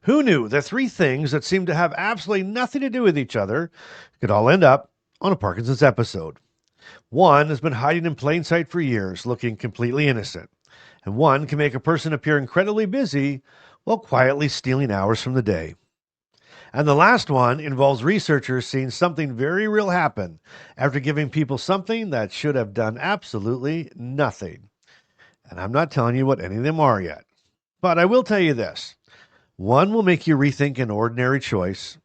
Who knew that three things that seem to have absolutely nothing to do with each other could all end up on a Parkinson's episode? One has been hiding in plain sight for years, looking completely innocent. And one can make a person appear incredibly busy while quietly stealing hours from the day. And the last one involves researchers seeing something very real happen after giving people something that should have done absolutely nothing. And I'm not telling you what any of them are yet. But I will tell you this. One will make you rethink an ordinary choice.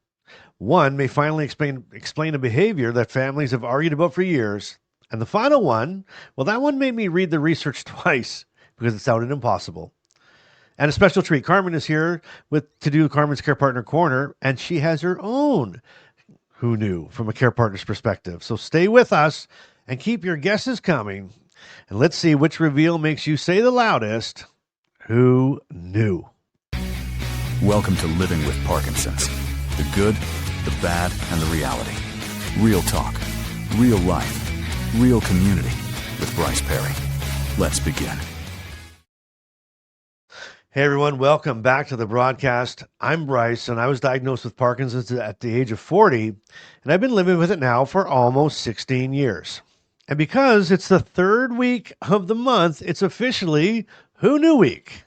One may finally explain a behavior that families have argued about for years. And the final one, well, that one made me read the research twice because it sounded impossible. And a special treat, Carmen is here to do Carmen's Care Partner Corner, and she has her own Who Knew from a Care Partner's perspective. So stay with us and keep your guesses coming. And let's see which reveal makes you say the loudest, Who Knew? Welcome to Living with Parkinson's. The good, the bad, and the reality. Real talk, real life, real community with Bryce Perry. Let's begin. Hey everyone, welcome back to the broadcast. I'm Bryce, and I was diagnosed with Parkinson's at the age of 40, and I've been living with it now for almost 16 years. And because it's the third week of the month, it's officially Who Knew Week.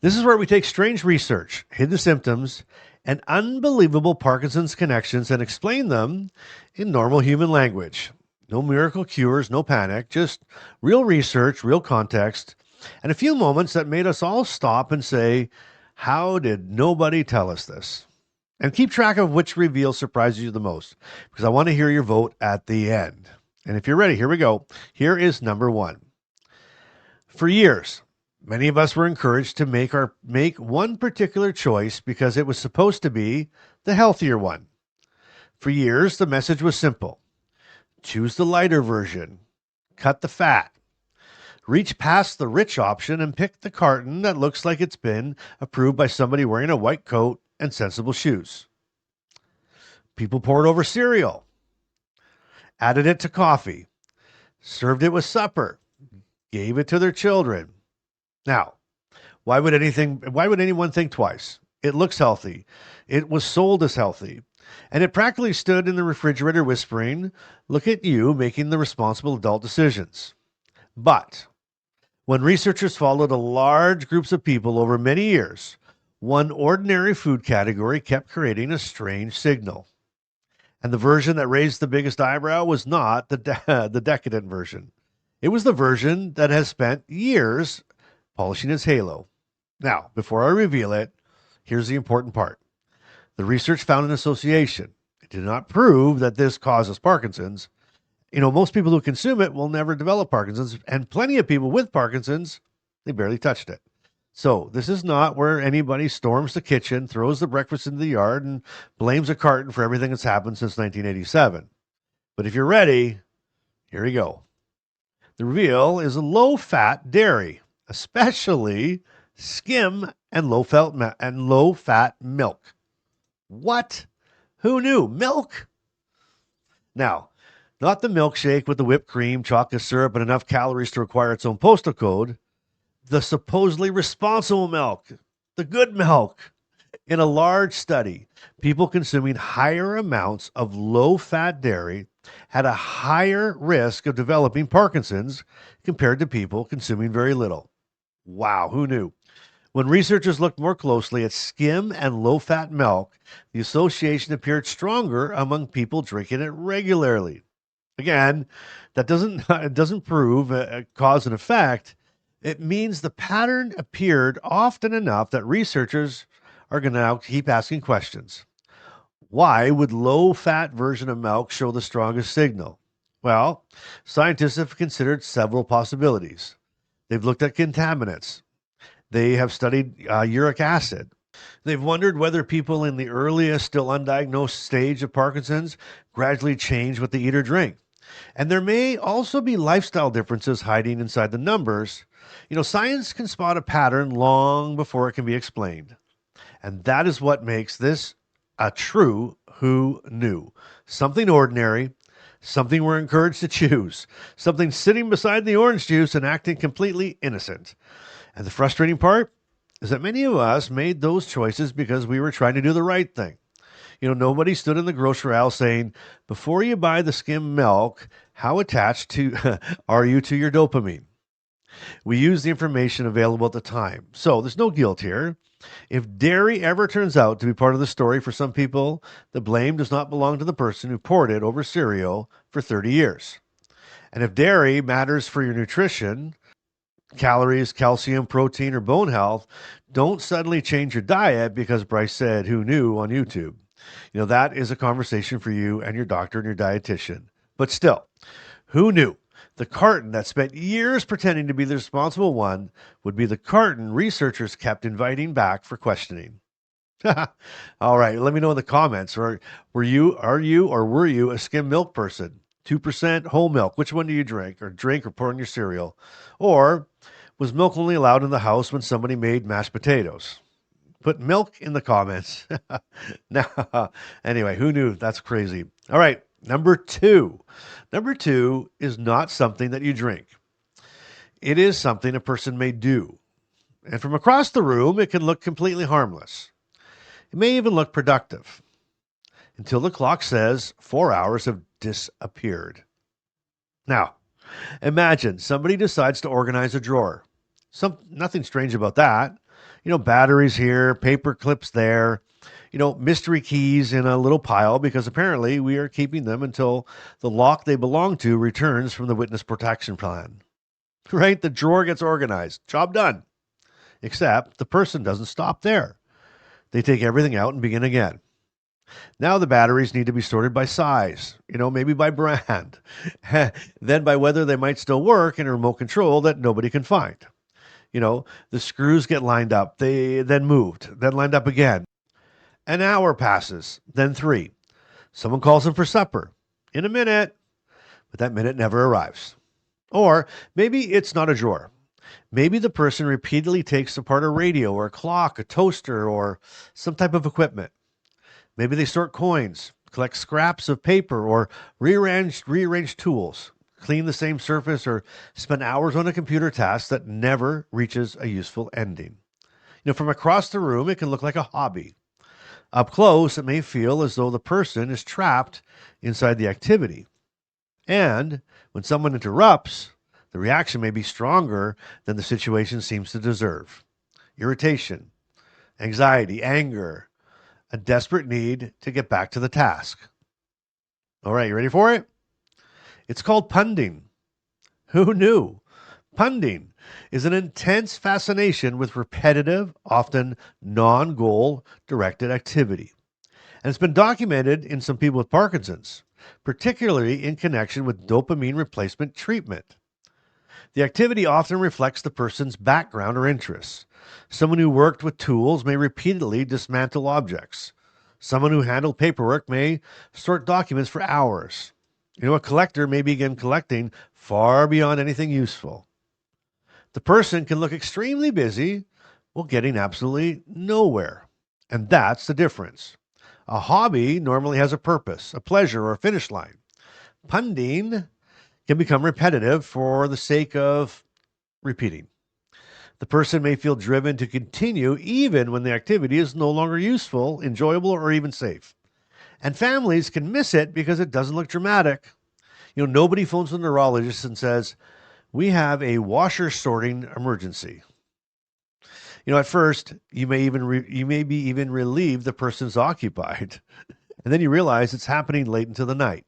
This is where we take strange research, hidden symptoms, and unbelievable Parkinson's connections and explain them in normal human language. No miracle cures, no panic, just real research, real context, and a few moments that made us all stop and say, how did nobody tell us this? And keep track of which reveal surprises you the most, because I want to hear your vote at the end. And if you're ready, here we go. Here is number one. For years, many of us were encouraged to make one particular choice because it was supposed to be the healthier one. For years, the message was simple. Choose the lighter version. Cut the fat. Reach past the rich option and pick the carton that looks like it's been approved by somebody wearing a white coat and sensible shoes. People poured over cereal, added it to coffee, served it with supper, gave it to their children. Now, why would anyone think twice? It looks healthy. It was sold as healthy. And it practically stood in the refrigerator whispering, look at you making the responsible adult decisions. But when researchers followed a large groups of people over many years, one ordinary food category kept creating a strange signal. And the version that raised the biggest eyebrow was not the decadent version. It was the version that has spent years polishing its halo. Now, before I reveal it, here's the important part. The research found an association. It did not prove that this causes Parkinson's. Most people who consume it will never develop Parkinson's, and plenty of people with Parkinson's, they barely touched it. So this is not where anybody storms the kitchen, throws the breakfast into the yard, and blames a carton for everything that's happened since 1987. But if you're ready, here we go. The reveal is a low-fat dairy, especially skim and low-fat milk. What? Who knew? Milk? Now, not the milkshake with the whipped cream, chocolate syrup, and enough calories to require its own postal code. The supposedly responsible milk, the good milk. In a large study, people consuming higher amounts of low-fat dairy had a higher risk of developing Parkinson's compared to people consuming very little. Wow, who knew? When researchers looked more closely at skim and low-fat milk, the association appeared stronger among people drinking it regularly. Again, that doesn't prove a cause and effect. It means the pattern appeared often enough that researchers are going to now keep asking questions. Why would low-fat version of milk show the strongest signal? Well, scientists have considered several possibilities. They've looked at contaminants. They have studied uric acid. They've wondered whether people in the earliest, still undiagnosed stage of Parkinson's gradually change what they eat or drink. And there may also be lifestyle differences hiding inside the numbers. Science can spot a pattern long before it can be explained. And that is what makes this a true who knew. Something ordinary, something we're encouraged to choose, something sitting beside the orange juice and acting completely innocent. And the frustrating part is that many of us made those choices because we were trying to do the right thing. Nobody stood in the grocery aisle saying, before you buy the skim milk, how attached to are you to your dopamine? We use the information available at the time. So there's no guilt here. If dairy ever turns out to be part of the story for some people, the blame does not belong to the person who poured it over cereal for 30 years. And if dairy matters for your nutrition, calories, calcium, protein, or bone health, don't suddenly change your diet because Bryce said, who knew on YouTube. That is a conversation for you and your doctor and your dietitian. But still, who knew? The carton that spent years pretending to be the responsible one would be the carton researchers kept inviting back for questioning. All right, let me know in the comments. Or were you a skim milk person? 2% whole milk. Which one do you drink or pour in your cereal? Or was milk only allowed in the house when somebody made mashed potatoes? Put milk in the comments. Now, anyway, who knew? That's crazy. All right, number two. Number two is not something that you drink. It is something a person may do. And from across the room, it can look completely harmless. It may even look productive until the clock says 4 hours have disappeared. Now, imagine somebody decides to organize a drawer. Nothing strange about that. Batteries here, paper clips there, mystery keys in a little pile because apparently we are keeping them until the lock they belong to returns from the witness protection plan. Right? The drawer gets organized. Job done. Except the person doesn't stop there. They take everything out and begin again. Now the batteries need to be sorted by size, maybe by brand, then by whether they might still work in a remote control that nobody can find. The screws get lined up, they then moved, then lined up again. An hour passes, then 3. Someone calls them for supper. In a minute, but that minute never arrives. Or maybe it's not a drawer. Maybe the person repeatedly takes apart a radio or a clock, a toaster, or some type of equipment. Maybe they sort coins, collect scraps of paper, or rearrange tools, clean the same surface, or spend hours on a computer task that never reaches a useful ending. From across the room, it can look like a hobby. Up close, it may feel as though the person is trapped inside the activity. And when someone interrupts, the reaction may be stronger than the situation seems to deserve. Irritation, anxiety, anger, a desperate need to get back to the task. All right, you ready for it? It's called punding. Who knew? Punding is an intense fascination with repetitive, often non-goal directed activity. And it's been documented in some people with Parkinson's, particularly in connection with dopamine replacement treatment. The activity often reflects the person's background or interests. Someone who worked with tools may repeatedly dismantle objects. Someone who handled paperwork may sort documents for hours. A collector may begin collecting far beyond anything useful. The person can look extremely busy while getting absolutely nowhere. And that's the difference. A hobby normally has a purpose, a pleasure, or a finish line. Punding can become repetitive for the sake of repeating. The person may feel driven to continue even when the activity is no longer useful, enjoyable, or even safe. And families can miss it because it doesn't look dramatic. Nobody phones the neurologist and says, we have a washer sorting emergency. At first, you may be even relieved the person's occupied. And then you realize it's happening late into the night.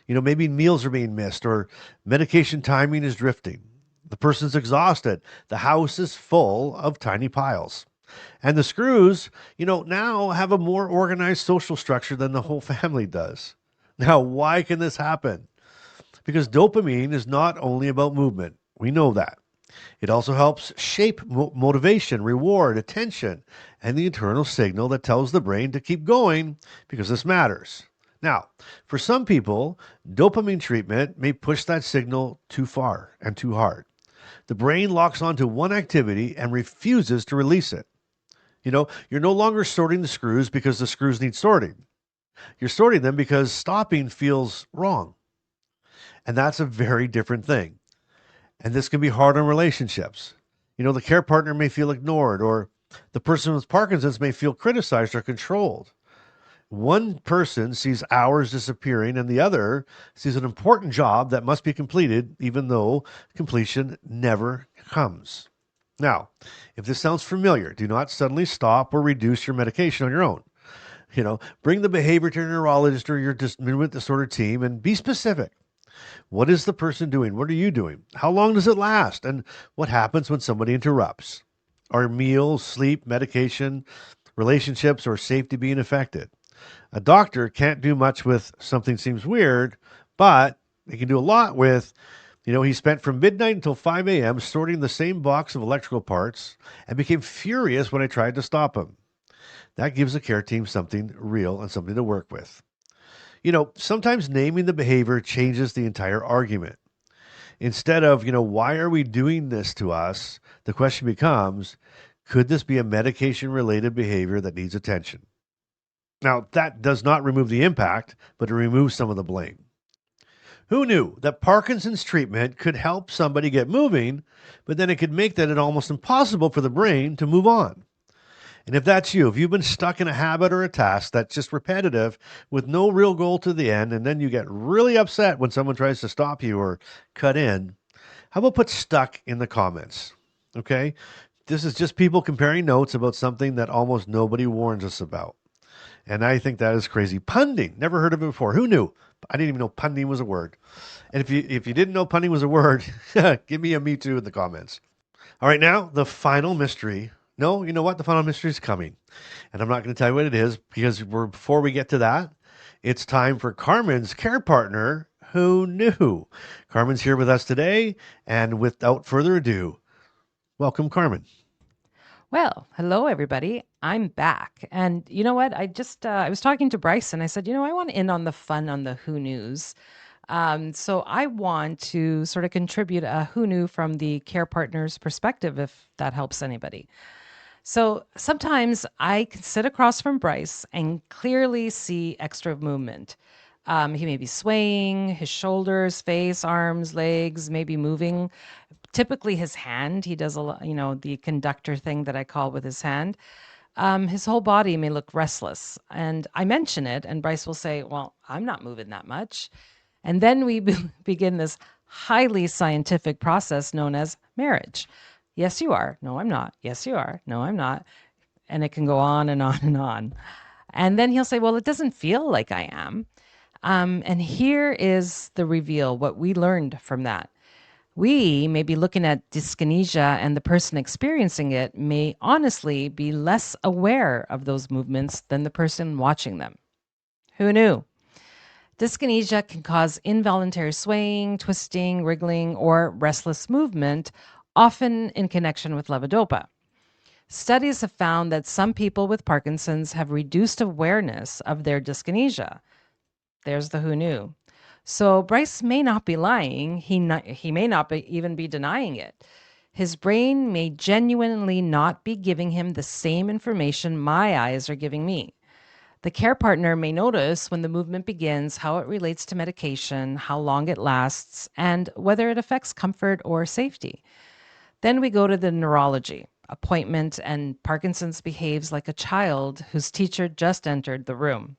Maybe meals are being missed or medication timing is drifting. The person's exhausted. The house is full of tiny piles. And the screws, now have a more organized social structure than the whole family does. Now, why can this happen? Because dopamine is not only about movement. We know that. It also helps shape motivation, reward, attention, and the internal signal that tells the brain to keep going because this matters. Now, for some people, dopamine treatment may push that signal too far and too hard. The brain locks onto one activity and refuses to release it. You're no longer sorting the screws because the screws need sorting. You're sorting them because stopping feels wrong. And that's a very different thing. And this can be hard on relationships. The care partner may feel ignored or The person with Parkinson's may feel criticized or controlled. One person sees hours disappearing, and the other sees an important job that must be completed, even though completion never comes. Now, if this sounds familiar, do not suddenly stop or reduce your medication on your own. Bring the behavior to your neurologist or your movement disorder team and be specific. What is the person doing? What are you doing? How long does it last? And what happens when somebody interrupts? Are meals, sleep, medication, relationships, or safety being affected? A doctor can't do much with something seems weird, but he can do a lot with, he spent from midnight until 5 a.m. sorting the same box of electrical parts and became furious when I tried to stop him. That gives the care team something real and something to work with. Sometimes naming the behavior changes the entire argument. Instead of, why are we doing this to us? The question becomes, could this be a medication related behavior that needs attention? Now, that does not remove the impact, but it removes some of the blame. Who knew that Parkinson's treatment could help somebody get moving, but then it could make that it almost impossible for the brain to move on? And if that's you, if you've been stuck in a habit or a task that's just repetitive with no real goal to the end, and then you get really upset when someone tries to stop you or cut in, how about put stuck in the comments? Okay? This is just people comparing notes about something that almost nobody warns us about. And I think that is crazy. Punding, never heard of it before. Who knew? I didn't even know punding was a word. And if you didn't know punding was a word, give me a me too in the comments. All right, now the final mystery. No, you know what? The final mystery is coming. And I'm not going to tell you what it is because before we get to that, it's time for Carmen's care partner. Who knew? Carmen's here with us today. And without further ado, welcome, Carmen. Well, hello everybody. I'm back. And you know what? I was talking to Bryce and I said, I want in on the fun on the Who News. So I want to sort of contribute a Who Knew from the care partner's perspective, if that helps anybody. So sometimes I can sit across from Bryce and clearly see extra movement. He may be swaying, his shoulders, face, arms, legs, maybe moving. Typically his hand, he does a lot, the conductor thing that I call with his hand. His whole body may look restless. And I mention it, and Bryce will say, well, I'm not moving that much. And then we begin this highly scientific process known as marriage. Yes, you are. No, I'm not. Yes, you are. No, I'm not. And it can go on and on and on. And then he'll say, well, it doesn't feel like I am. And here is the reveal, what we learned from that. We may be looking at dyskinesia, and the person experiencing it may honestly be less aware of those movements than the person watching them. Who knew? Dyskinesia can cause involuntary swaying, twisting, wriggling, or restless movement, often in connection with levodopa. Studies have found that some people with Parkinson's have reduced awareness of their dyskinesia. There's the who knew. So Bryce may not be lying. He may not even be denying it. His brain may genuinely not be giving him the same information my eyes are giving me. The care partner may notice when the movement begins, how it relates to medication, how long it lasts, and whether it affects comfort or safety. Then we go to the neurology appointment, and Parkinson's behaves like a child whose teacher just entered the room.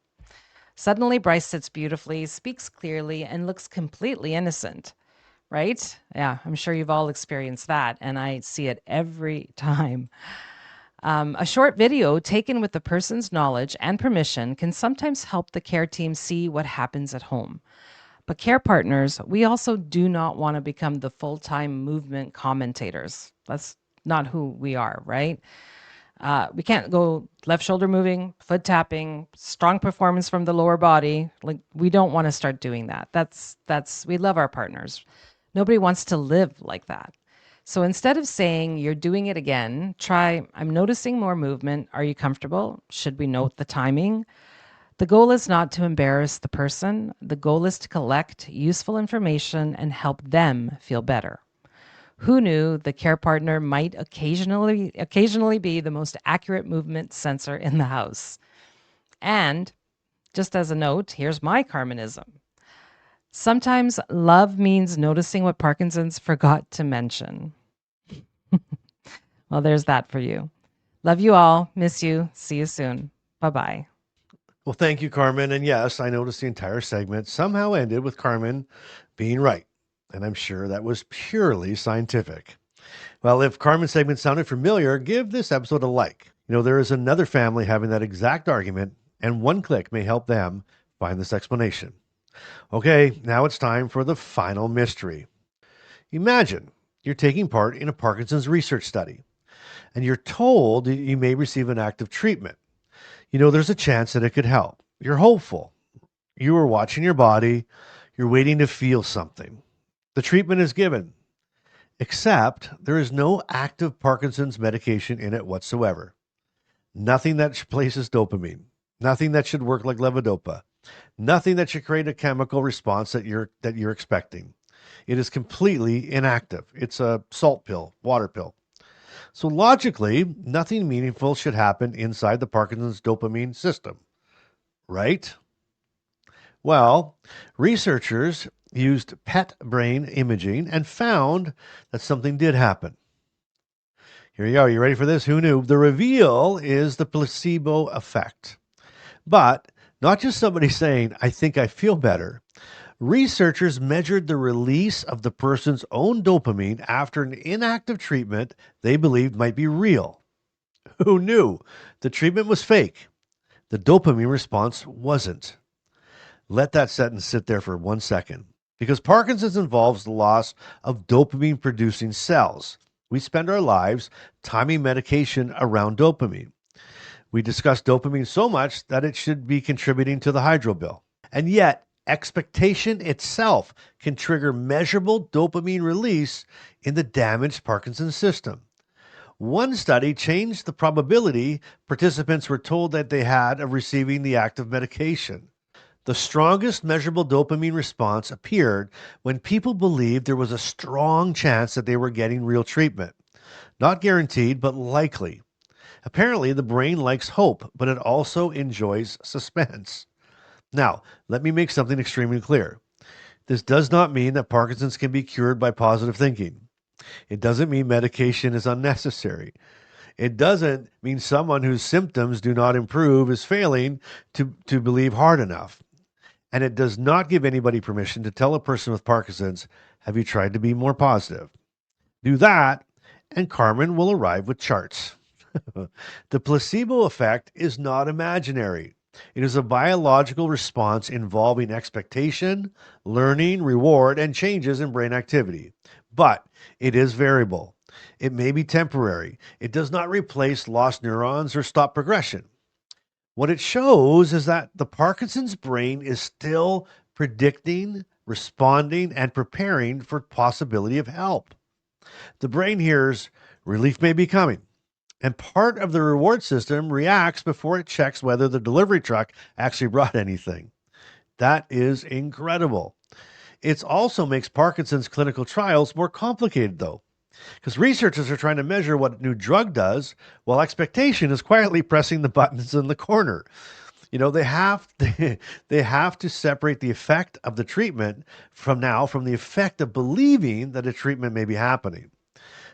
Suddenly, Bryce sits beautifully, speaks clearly, and looks completely innocent. Right? Yeah, I'm sure you've all experienced that, and I see it every time. A short video taken with the person's knowledge and permission can sometimes help the care team see what happens at home. But care partners, we also do not want to become the full-time movement commentators. That's not who we are, right? We can't go left shoulder moving, foot tapping, strong performance from the lower body. Like, we don't want to start doing that. We love our partners. Nobody wants to live like that. So instead of saying you're doing it again, try, I'm noticing more movement. Are you comfortable? Should we note the timing? The goal is not to embarrass the person. The goal is to collect useful information and help them feel better. Who knew the care partner might occasionally be the most accurate movement sensor in the house? And just as a note, here's my Carmenism. Sometimes love means noticing what Parkinson's forgot to mention. Well, there's that for you. Love you all. Miss you. See you soon. Bye bye. Well, thank you, Carmen. And yes, I noticed the entire segment somehow ended with Carmen being right. And I'm sure that was purely scientific. Well, if Carmen's segment sounded familiar, give this episode a like. There is another family having that exact argument, and one click may help them find this explanation. Okay, now it's time for the final mystery. Imagine you're taking part in a Parkinson's research study, and you're told you may receive an active treatment. There's a chance that it could help. You're hopeful. You are watching your body. You're waiting to feel something. The treatment is given, except there is no active Parkinson's medication in it whatsoever. Nothing that places dopamine. Nothing that should work like levodopa. Nothing that should create a chemical response that you're expecting. It is completely inactive. It's a salt pill, water pill. So logically, nothing meaningful should happen inside the Parkinson's dopamine system, right? Well, researchers used PET brain imaging and found that something did happen. Here you go. You ready for this? Who knew? The reveal is the placebo effect. But not just somebody saying, I think I feel better. Researchers measured the release of the person's own dopamine after an inactive treatment they believed might be real. Who knew? The treatment was fake. The dopamine response wasn't. Let that sentence sit there for 1 second. Because Parkinson's involves the loss of dopamine producing cells. We spend our lives timing medication around dopamine. We discuss dopamine so much that it should be contributing to the hydro bill. And yet, expectation itself can trigger measurable dopamine release in the damaged Parkinson's system. One study changed the probability participants were told that they had of receiving the active medication. The strongest measurable dopamine response appeared when people believed there was a strong chance that they were getting real treatment. Not guaranteed, but likely. Apparently, the brain likes hope, but it also enjoys suspense. Now, let me make something extremely clear. This does not mean that Parkinson's can be cured by positive thinking. It doesn't mean medication is unnecessary. It doesn't mean someone whose symptoms do not improve is failing to believe hard enough. And it does not give anybody permission to tell a person with Parkinson's, have you tried to be more positive? Do that, and Carmen will arrive with charts. The placebo effect is not imaginary. It is a biological response involving expectation, learning, reward, and changes in brain activity. But it is variable. It may be temporary. It does not replace lost neurons or stop progression. What it shows is that the Parkinson's brain is still predicting, responding, and preparing for possibility of help. The brain hears relief may be coming, and part of the reward system reacts before it checks whether the delivery truck actually brought anything. That is incredible. It also makes Parkinson's clinical trials more complicated, though, because researchers are trying to measure what a new drug does while expectation is quietly pressing the buttons in the corner. They have they have to separate the effect of the treatment from the effect of believing that a treatment may be happening.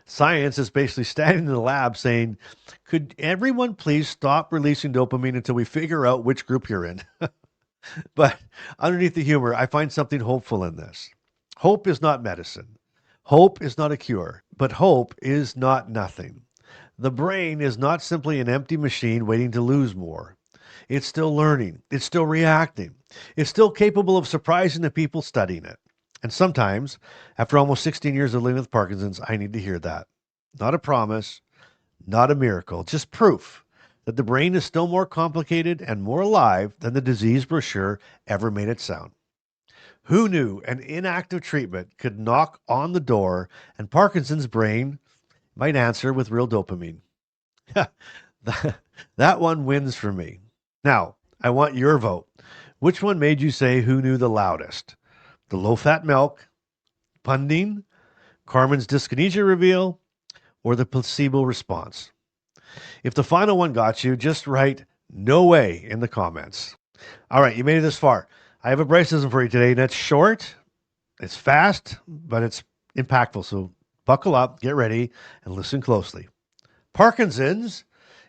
Science is basically standing in the lab saying, could everyone please stop releasing dopamine until we figure out which group you're in? But underneath the humor, I find something hopeful in this. Hope is not medicine. Hope is not a cure, but hope is not nothing. The brain is not simply an empty machine waiting to lose more. It's still learning. It's still reacting. It's still capable of surprising the people studying it. And sometimes, after almost 16 years of living with Parkinson's, I need to hear that. Not a promise, not a miracle, just proof that the brain is still more complicated and more alive than the disease brochure ever made it sound. Who knew an inactive treatment could knock on the door and Parkinson's brain might answer with real dopamine? That one wins for me. Now, I want your vote. Which one made you say who knew the loudest? The low-fat milk, Punding, Carmen's dyskinesia reveal, or the placebo response? If the final one got you, just write "no way" in the comments. All right, you made it this far. I have a Brycism for you today, and it's short, it's fast, but it's impactful. So buckle up, get ready, and listen closely. Parkinson's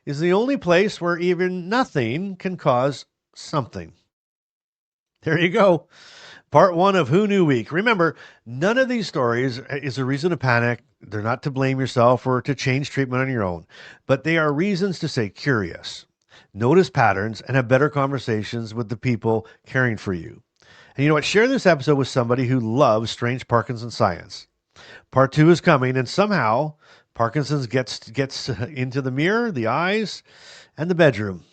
is the only place where even nothing can cause something. There you go. Part one of Who Knew Week. Remember, none of these stories is a reason to panic. They're not to blame yourself or to change treatment on your own, but they are reasons to stay curious, notice patterns, and have better conversations with the people caring for you. And you know what? Share this episode with somebody who loves strange Parkinson's science. Part two is coming, and somehow Parkinson's gets into the mirror, the eyes, and the bedroom.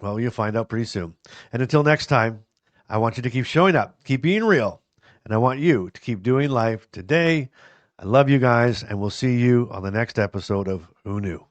Well, you'll find out pretty soon. And until next time, I want you to keep showing up, keep being real, and I want you to keep doing life today. I love you guys, and we'll see you on the next episode of Who Knew.